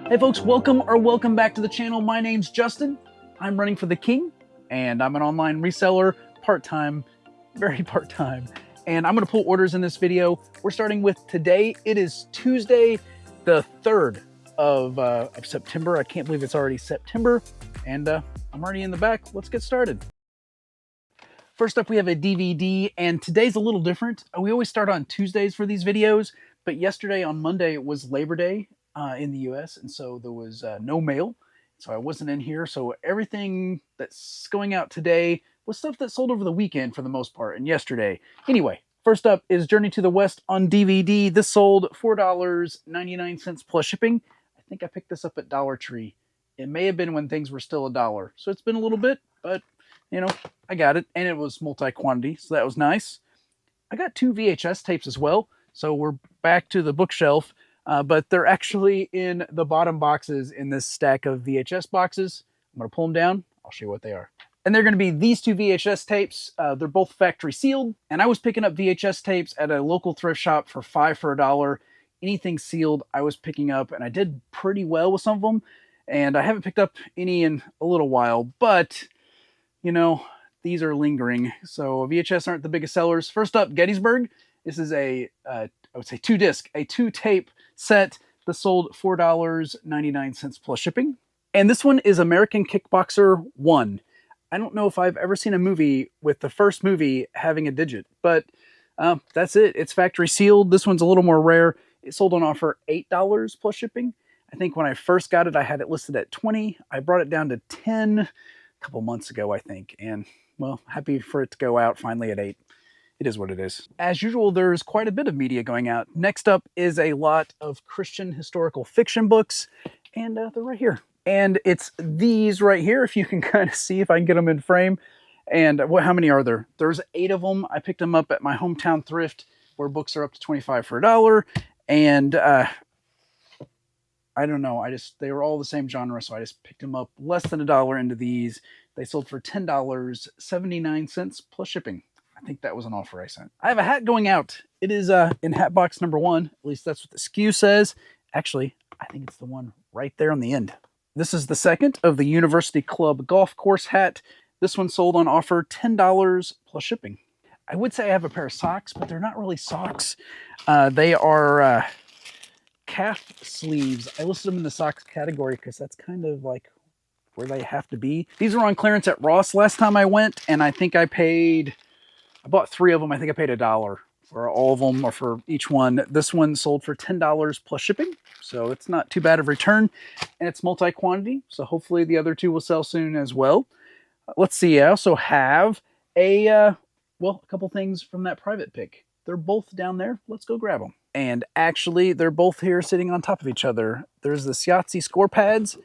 Hey folks, welcome back to the channel. My name's Justin. I'm running for the king, and I'm an online reseller, part-time, very part-time. And I'm gonna pull orders in this video. We're starting with today. It is Tuesday, the 3rd of September. I can't believe it's already September, and I'm already in the back. Let's get started. First up, we have a DVD, and today's a little different. We always start on Tuesdays for these videos, but yesterday on Monday, it was Labor Day in the US, and so there was no mail, so I wasn't in here. So everything that's going out today was stuff that sold over the weekend for the most part, and yesterday. Anyway, first up is Journey to the West on DVD. This sold $4.99 plus shipping. I think I picked this up at Dollar Tree. It may have been when things were still $1, so it's been a little bit, but you know, I got it, and it was multi-quantity, so that was nice. I got 2 VHS tapes as well, so we're back to the bookshelf, but they're actually in the bottom boxes in this stack of VHS boxes. I'm going to pull them down. I'll show you what they are. And they're going to be these 2 VHS tapes. They're both factory sealed, and I was picking up VHS tapes at a local thrift shop for $5 for $1. Anything sealed, I was picking up, and I did pretty well with some of them, and I haven't picked up any in a little while, but you know, these are lingering. So VHS aren't the biggest sellers. First up, Gettysburg. This is I would say 2-disc, a 2-tape set that sold $4.99 plus shipping. And this one is American Kickboxer 1. I don't know if I've ever seen a movie with the first movie having a digit, but that's it. It's factory sealed. This one's a little more rare. It sold on offer $8 plus shipping. I think when I first got it, I had it listed at $20. I brought it down to $10 couple months ago, I think, and well, happy for it to go out finally at $8. It is what it is. As usual, there's quite a bit of media going out. Next up is a lot of Christian historical fiction books, and they're right here. And it's these right here, if you can kind of see, if I can get them in frame. And how many are there? There's 8 of them. I picked them up at my hometown thrift, where books are up to $25 for $1, and I don't know. They were all the same genre, so I just picked them up less than $1 into these. They sold for $10.79 plus shipping. I think that was an offer I sent. I have a hat going out. It is in hat box number 1. At least that's what the SKU says. Actually, I think it's the one right there on the end. This is the second of the University Club golf course hat. This one sold on offer $10 plus shipping. I would say I have a pair of socks, but they're not really socks. They are calf sleeves. I listed them in the socks category because that's kind of like where they have to be. These were on clearance at Ross last time I went, and I think I bought 3 of them. I think I paid $1 for all of them, or for each one. This one sold for $10 plus shipping, so it's not too bad of return, and it's multi-quantity, so hopefully the other 2 will sell soon as well. Let's see, I also have a couple things from that private pick. They're both down there. Let's go grab them. And actually, they're both here sitting on top of each other. There's the Yahtzee score pads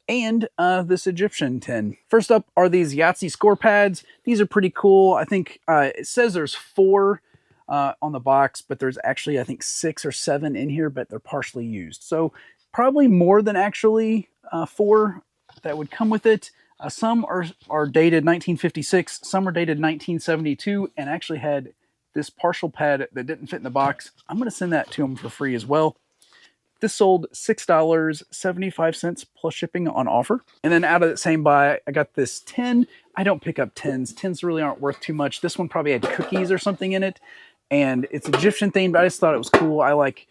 and this Egyptian tin. First up are these Yahtzee score pads. These are pretty cool. I think it says there's 4 on the box, but there's actually, I think, 6 or 7 in here, but they're partially used. So probably more than actually 4 that would come with it. Some are dated 1956, some are dated 1972, and actually had this partial pad that didn't fit in the box. I'm going to send that to them for free as well. This sold $6.75 plus shipping on offer. And then out of that same buy, I got this tin. I don't pick up tins. Tins really aren't worth too much. This one probably had cookies or something in it. And it's Egyptian themed. I just thought it was cool. I like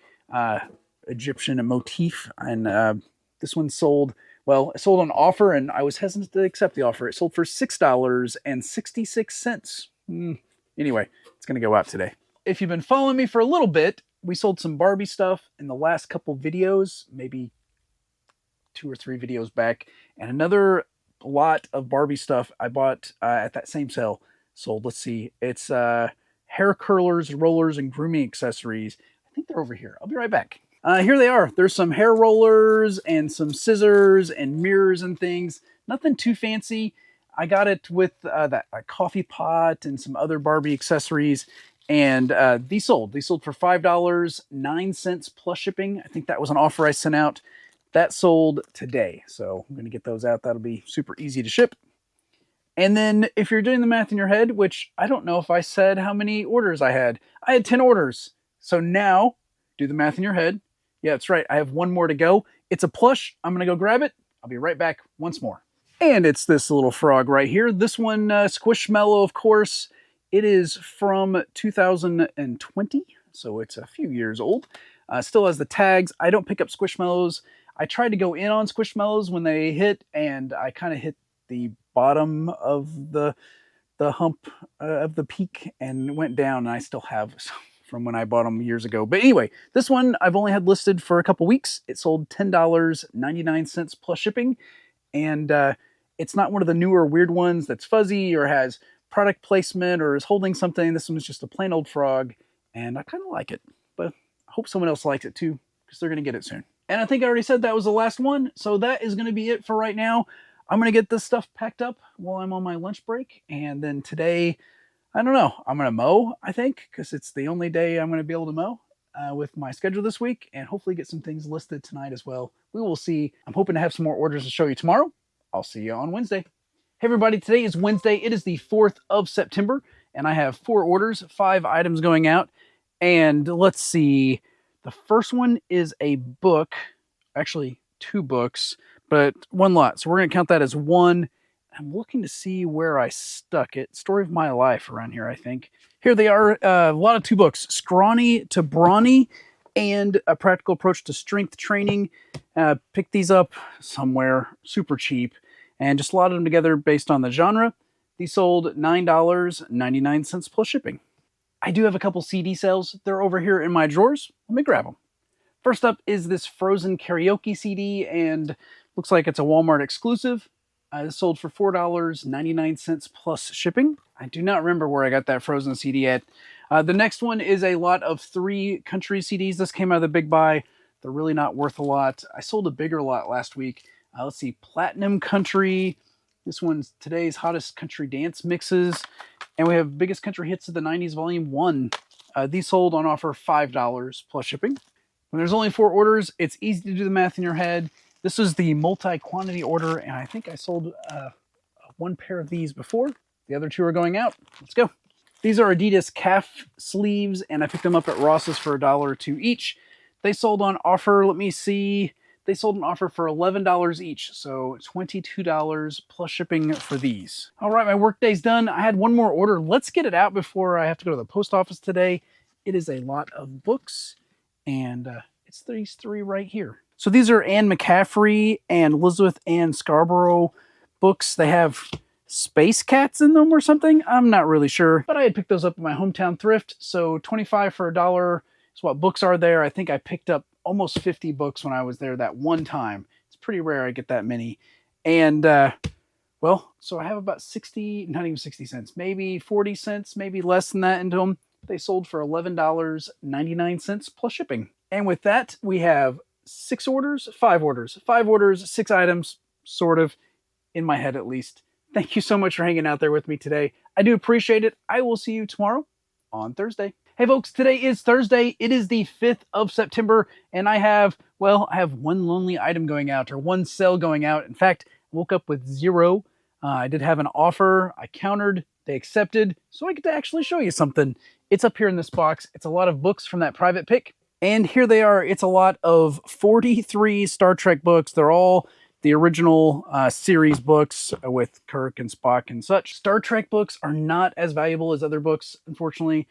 Egyptian motif. And this one sold, well, it sold on offer, and I was hesitant to accept the offer. It sold for $6.66. Anyway, it's going to go out today. If you've been following me for a little bit, we sold some Barbie stuff in the last couple videos, maybe 2 or 3 videos back. And another lot of Barbie stuff I bought at that same sale sold. Let's see. It's hair curlers, rollers, and grooming accessories. I think they're over here. I'll be right back. Here they are. There's some hair rollers and some scissors and mirrors and things. Nothing too fancy. I got it with that coffee pot and some other Barbie accessories, and these sold. These sold for $5.09 plus shipping. I think that was an offer I sent out. That sold today, so I'm going to get those out. That'll be super easy to ship. And then if you're doing the math in your head, which I don't know if I said how many orders I had 10 orders. So now do the math in your head. Yeah, that's right. I have one more to go. It's a plush. I'm going to go grab it. I'll be right back once more. And it's this little frog right here. This one, Squishmallow, of course. It is from 2020, so it's a few years old. Still has the tags. I don't pick up Squishmallows. I tried to go in on Squishmallows when they hit, and I kind of hit the bottom of the hump of the peak and went down, and I still have some from when I bought them years ago. But anyway, this one I've only had listed for a couple weeks. It sold $10.99 plus shipping, and it's not one of the newer weird ones that's fuzzy or has product placement or is holding something. This one's just a plain old frog, and I kind of like it, but I hope someone else likes it too, because they're going to get it soon. And I think I already said that was the last one, so that is going to be it for right now. I'm going to get this stuff packed up while I'm on my lunch break, and then today, I don't know, I'm going to mow, I think, because it's the only day I'm going to be able to mow with my schedule this week, and hopefully get some things listed tonight as well. We will see. I'm hoping to have some more orders to show you tomorrow. I'll see you on Wednesday. Hey everybody, today is Wednesday. It is the 4th of September, and I have 4 orders, 5 items going out. And let's see, the first one is a book, actually 2 books, but 1 lot. So we're going to count that as 1. I'm looking to see where I stuck it. Story of My Life around here, I think. Here they are, a lot of 2 books, Scrawny to Brawny and A Practical Approach to Strength Training. Picked these up somewhere, super cheap, and just slotted them together based on the genre. These sold $9.99 plus shipping. I do have a couple CD sales. They're over here in my drawers. Let me grab them. First up is this Frozen Karaoke CD, and looks like it's a Walmart exclusive. This sold for $4.99 plus shipping. I do not remember where I got that Frozen CD at. The next one is a lot of 3 country CDs. This came out of the big buy. They're really not worth a lot. I sold a bigger lot last week. Let's see, Platinum Country. This one's today's hottest country dance mixes. And we have Biggest Country Hits of the 90s Volume 1. These sold on offer $5 plus shipping. When there's only 4 orders, it's easy to do the math in your head. This is the multi-quantity order, and I think I sold 1 pair of these before. The other 2 are going out. Let's go. These are Adidas calf sleeves, and I picked them up at Ross's for $1 or $2 each. They sold on offer, let me see, they sold an offer for $11 each, so $22 plus shipping for these. All right, my workday's done. I had 1 more order. Let's get it out before I have to go to the post office today. It is a lot of books, and it's these 3 right here. So these are Anne McCaffrey and Elizabeth Ann Scarborough books. They have Space Cats in them or something. I'm not really sure, but I had picked those up at my hometown thrift. So $25 for $1 is what books are there. I think I picked up almost 50 books when I was there that one time. It's pretty rare I get that many. And well, so I have about 60, not even 60 cents, maybe 40 cents, maybe less than that into them. They sold for $11.99 plus shipping. And with that, we have 5 orders, 6 items, sort of, in my head at least. Thank you so much for hanging out there with me today. I do appreciate it. I will see you tomorrow on Thursday. Hey folks, today is Thursday. It is the 5th of September, and I have 1 lonely item going out, or 1 sale going out. In fact, I woke up with 0. I did have an offer. I countered. They accepted. So I get to actually show you something. It's up here in this box. It's a lot of books from that private pick. And here they are. It's a lot of 43 Star Trek books. They're all the original series books with Kirk and Spock and such. Star Trek books are not as valuable as other books, unfortunately.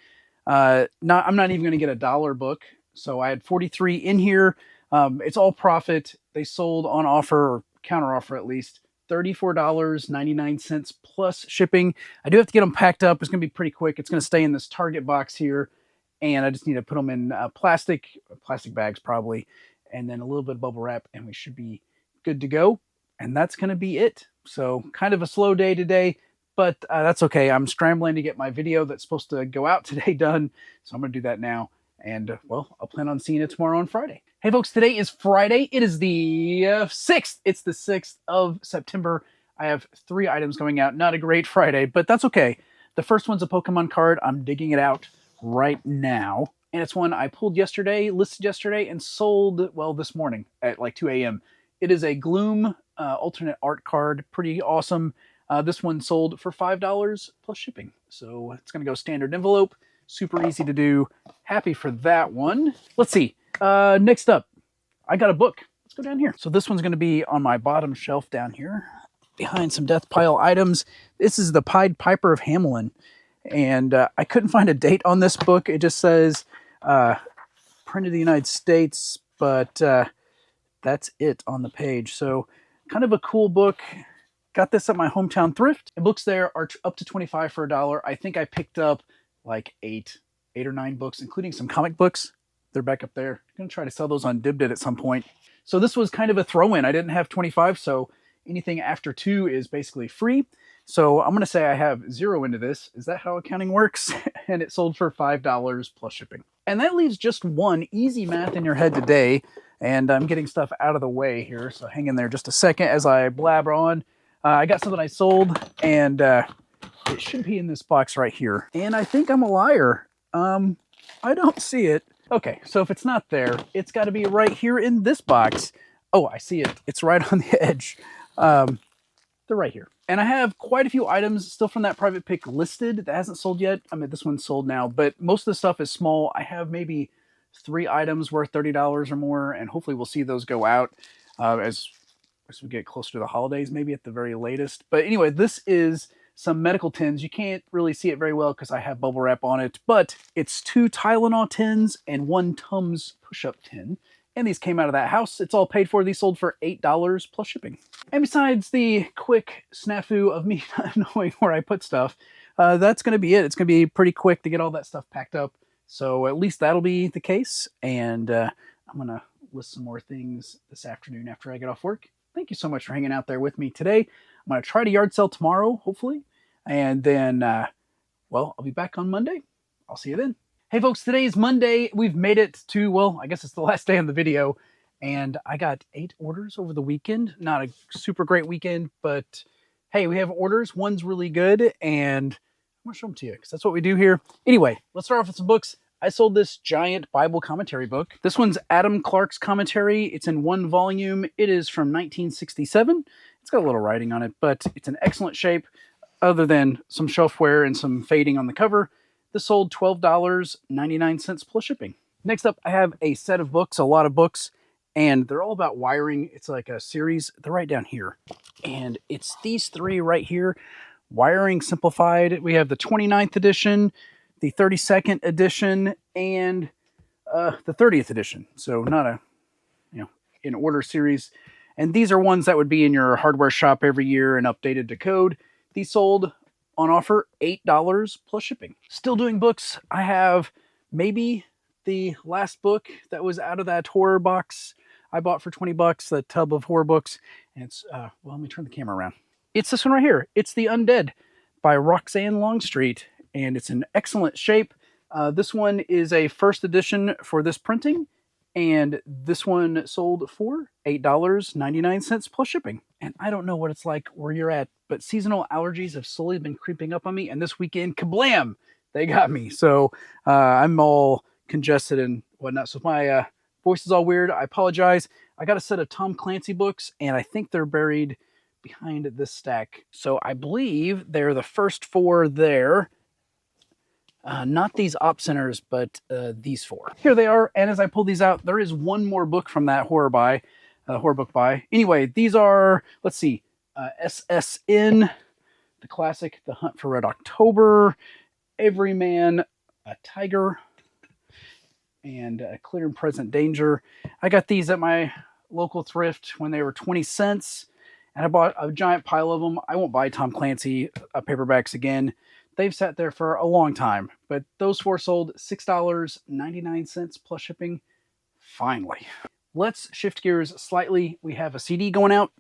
I'm not even going to get a $1 book. So I had 43 in here. It's all profit. They sold on offer, or counter offer at least, $34.99 plus shipping. I do have to get them packed up. It's going to be pretty quick. It's going to stay in this Target box here. And I just need to put them in plastic bags probably, and then a little bit of bubble wrap, and we should be good to go. And that's going to be it. So kind of a slow day today, but that's okay. I'm scrambling to get my video that's supposed to go out today done. So I'm going to do that now. And well, I'll plan on seeing you tomorrow on Friday. Hey folks, today is Friday. It is the 6th. It's the 6th of September. I have 3 items going out. Not a great Friday, but that's okay. The first one's a Pokemon card. I'm digging it out right now, and it's one I pulled yesterday, listed yesterday, and sold, well, this morning at like 2 a.m. It is a Gloom alternate art card. Pretty awesome. This one sold for $5 plus shipping, so it's going to go standard envelope. Super easy to do. Happy for that one. Let's see. Next up, I got a book. Let's go down here. So this one's going to be on my bottom shelf down here behind some death pile items. This is the Pied Piper of Hamelin. And I couldn't find a date on this book. It just says printed in the United States, but that's it on the page. So kind of a cool book. Got this at my hometown thrift. The books there are up to $25 for $1. I think I picked up like eight or nine books, including some comic books. They're back up there. I'm going to try to sell those on Uppbeat at some point. So this was kind of a throw-in. I didn't have 25, so anything after 2 is basically free. So I'm going to say I have 0 into this. Is that how accounting works? And it sold for $5 plus shipping. And that leaves just one. Easy math in your head today. And I'm getting stuff out of the way here, so hang in there just a second as I blabber on. I got something I sold, and it should be in this box right here. And I think I'm a liar. I don't see it. Okay, so if it's not there, it's got to be right here in this box. Oh, I see it. It's right on the edge. They're right here. And I have quite a few items still from that private pick listed that hasn't sold yet. I mean, this one's sold now, but most of the stuff is small. I have maybe 3 items worth $30 or more, and hopefully we'll see those go out as we get closer to the holidays, maybe at the very latest. But anyway, this is some medical tins. You can't really see it very well because I have bubble wrap on it, but it's 2 Tylenol tins and 1 Tums push-up tin. And these came out of that house. It's all paid for. These sold for $8 plus shipping. And besides the quick snafu of me not knowing where I put stuff, that's going to be it. It's going to be pretty quick to get all that stuff packed up. So at least that'll be the case. And I'm going to list some more things this afternoon after I get off work. Thank you so much for hanging out there with me today. I'm going to try to yard sell tomorrow, hopefully. And then, well, I'll be back on Monday. I'll see you then. Hey folks, today is Monday. We've made it to, well, I guess it's the last day on the video. And I got 8 orders over the weekend. Not a super great weekend, but hey, we have orders. One's really good. And I'm going to show them to you because that's what we do here. Anyway, let's start off with some books. I sold this giant Bible commentary book. This one's Adam Clark's commentary. It's in 1 volume. It is from 1967. It's got a little writing on it, but it's in excellent shape other than some shelf wear and some fading on the cover. This sold $12.99 plus shipping. Next up, I have a set of books, a lot of books, and they're all about wiring. It's like a series. They're right down here. And it's these 3 right here. Wiring Simplified. We have the 29th edition, the 32nd edition, and the 30th edition. So not a, in order series. And these are ones that would be in your hardware shop every year and updated to code. These sold on offer $8 plus shipping. Still doing books. I have maybe the last book that was out of that horror box I bought for $20, that tub of horror books. And it's, well, let me turn the camera around. It's this one right here. It's The Undead by Roxanne Longstreet, and it's in excellent shape. This one is a first edition for this printing, and this one sold for $8.99 plus shipping. And I don't know what it's like where you're at, but seasonal allergies have slowly been creeping up on me, and this weekend, kablam, they got me. So I'm all congested and whatnot. So if my voice is all weird, I apologize. I got a set of Tom Clancy books, and I think they're buried behind this stack. So I believe they're the first 4 there. Not these op centers, but these 4. Here they are. And as I pull these out, there is one more book from that horror book buy. Anyway, these are, let's see, SSN, the classic, The Hunt for Red October, Everyman, a Tiger, and Clear and Present Danger. I got these at my local thrift when they were 20 cents. And I bought a giant pile of them. I won't buy Tom Clancy paperbacks again. They've sat there for a long time. But those 4 sold $6.99 plus shipping. Finally. Let's shift gears slightly. We have a CD going out.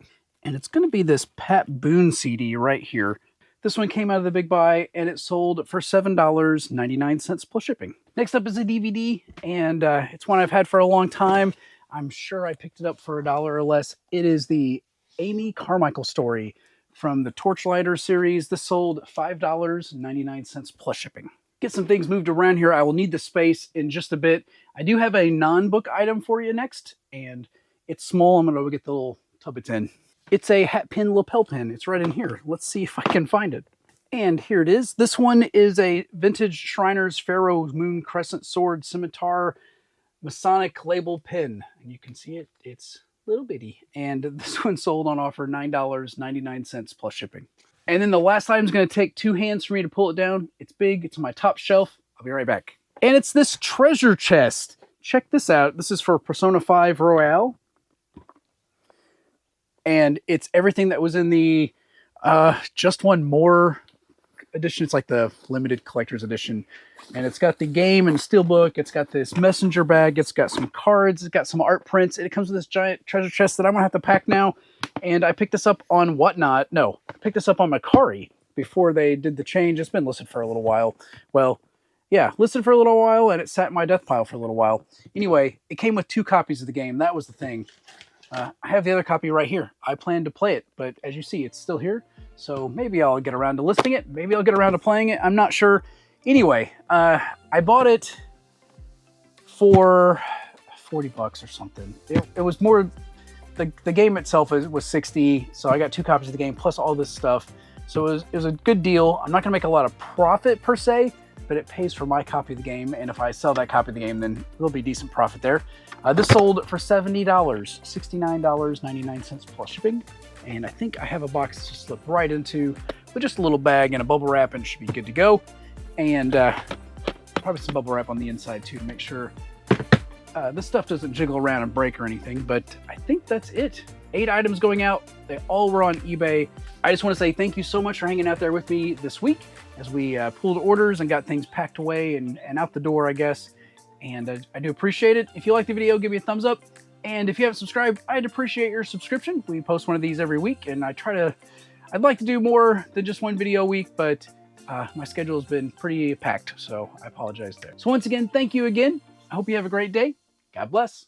And it's going to be this Pat Boone CD right here. This one came out of the big buy. And it sold for $7.99 plus shipping. Next up is a DVD. And it's one I've had for a long time. I'm sure I picked it up for $1 or less. It is the Amy Carmichael story from the Torchlighter series. This sold $5.99 plus shipping. Get some things moved around here. I will need the space in just a bit. I do have a non-book item for you next, and it's small. I'm going to go get the little tub it's in. It's a hat pin lapel pin. It's right in here. Let's see if I can find it. And here it is. This one is a vintage Shriners Pharaoh Moon Crescent Sword Scimitar Masonic label pin, and you can see it. It's little bitty, and this one sold on offer $9.99 plus shipping. And then the last item is going to take 2 hands for me to pull it down. It's big. It's on my top shelf. I'll be right back. And it's this treasure chest. Check this out. This is for Persona 5 Royale. And it's everything that was in the Just One More edition. It's like the limited collector's edition. And it's got the game and steelbook. It's got this messenger bag. It's got some cards. It's got some art prints. And it comes with this giant treasure chest that I'm going to have to pack now. And I picked this up on Whatnot. No, I picked this up on Mercari before they did the change. It's been listed for a little while. Well, yeah, listed for a little while, and it sat in my death pile for a little while. Anyway, it came with 2 copies of the game. That was the thing. I have the other copy right here. I plan to play it, but as you see, it's still here. So maybe I'll get around to listing it. Maybe I'll get around to playing it. I'm not sure. Anyway, I bought it for $40 or something. It was more... The game itself was $60, so I got 2 copies of the game plus all this stuff. So it was a good deal. I'm not going to make a lot of profit per se, but it pays for my copy of the game. And if I sell that copy of the game, then there'll be decent profit there. This sold for $70, $69.99 plus shipping. And I think I have a box to slip right into with just a little bag and a bubble wrap, and it should be good to go. And probably some bubble wrap on the inside too to make sure this stuff doesn't jiggle around and break or anything. But I think that's it. 8 items going out. They all were on eBay. I just want to say thank you so much for hanging out there with me this week as we pulled orders and got things packed away and out the door, I guess. And I do appreciate it. If you like the video, give me a thumbs up. And if you haven't subscribed, I'd appreciate your subscription. We post one of these every week, and I'd like to do more than just 1 video a week, but my schedule has been pretty packed, so I apologize there. So once again, thank you again. I hope you have a great day. God bless.